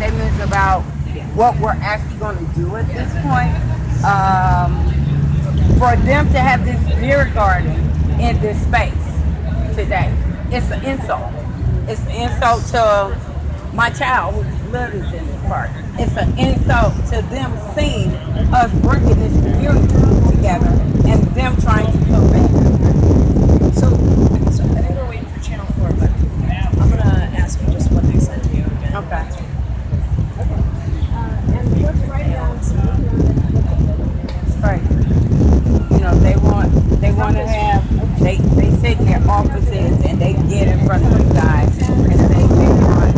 statements about what we're actually going to do at this point. For them to have this beer garden in this space today, it's an insult. It's an insult to my child who lives in this park. It's an insult to them seeing us bringing this community together and them trying to prevent. So I think we're waiting for Channel 4, but I'm going to ask you just what they said to you again. Okay. And what's right now? Right. You know, they want to have, they sit in their offices and they get in front of you guys and say they want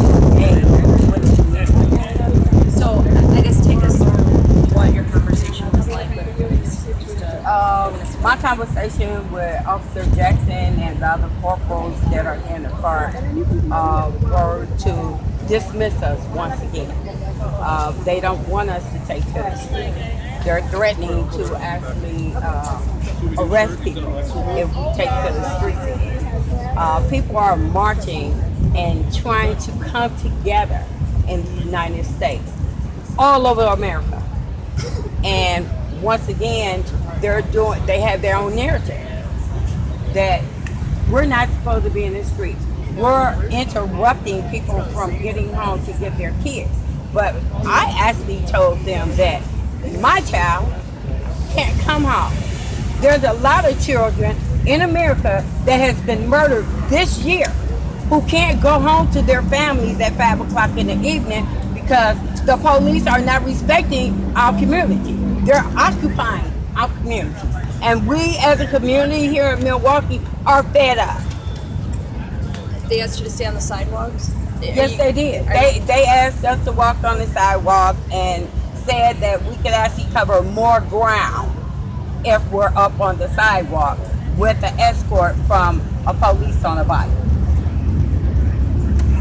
to engage with the community. So I guess take us through what your conversation was like with police. My conversation with Officer Jackson and the other corporals that are in the park were to dismiss us once again. They don't want us to take to the street. They're threatening to actually arrest people if we take to the streets again. People are marching and trying to come together in the United States, all over America. And once again, they have their own narrative that we're not supposed to be in the streets. We're interrupting people from getting home to get their kids. But I actually told them that my child can't come home. There's a lot of children in America that has been murdered this year who can't go home to their families at 5 o'clock in the evening because the police are not respecting our community. They're occupying our communities. And we as a community here in Milwaukee are fed up. They asked you to stay on the sidewalks? Yes, they did. They asked us to walk on the sidewalk and said that we could actually cover more ground if we're up on the sidewalk with an escort from a police on a bike.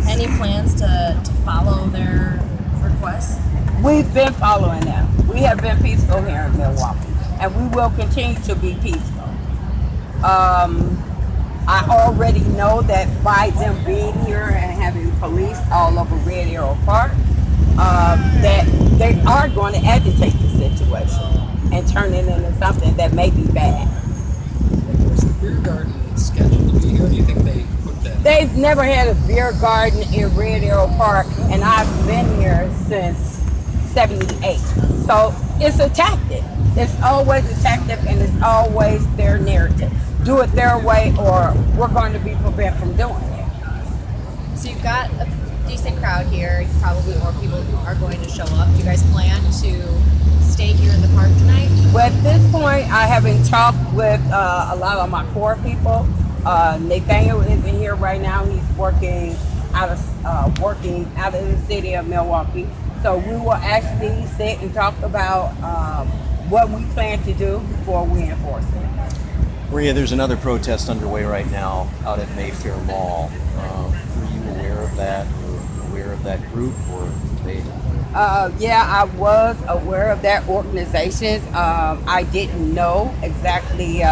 Any plans to follow their requests? We've been following them. We have been peaceful here in Milwaukee, and we will continue to be peaceful. I already know that by them being here and having police all over Red Arrow Park, that they are going to agitate the situation and turn it into something that may be bad. Was the beer garden scheduled to be here? Do you think they put that? They've never had a beer garden in Red Arrow Park, and I've been here since '78. So it's a tactic. It's always a tactic, and it's always their narrative. Do it their way, or we're going to be prevented from doing it. So you've got a decent crowd here. Probably more people are going to show up. Do you guys plan to stay here in the park tonight? Well, at this point, I haven't talked with a lot of my core people. Nathaniel isn't here right now. He's working out of the city of Milwaukee. So we will actually sit and talk about what we plan to do before we enforce it. Maria, there's another protest underway right now out at Mayfair Mall. Were you aware of that, or aware of that group, or they? Yeah, I was aware of that organization. I didn't know exactly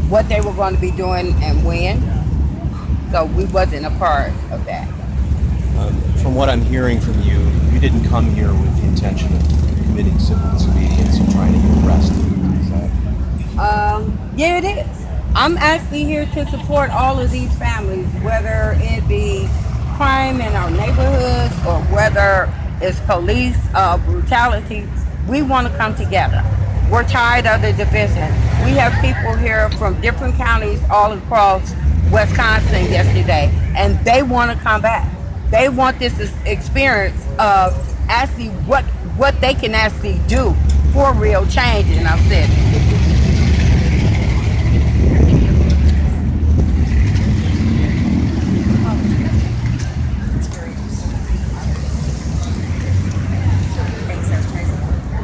what they were going to be doing and when, so we wasn't a part of that. From what I'm hearing from you, you didn't come here with the intention of committing civil disobedience and trying to get arrested. Is that? Yeah, it is. I'm actually here to support all of these families, whether it be crime in our neighborhoods or whether it's police brutality. We want to come together. We're tired of the division. We have people here from different counties all across Wisconsin yesterday, and they want to come back. They want this experience of actually what they can actually do for real change. And I said,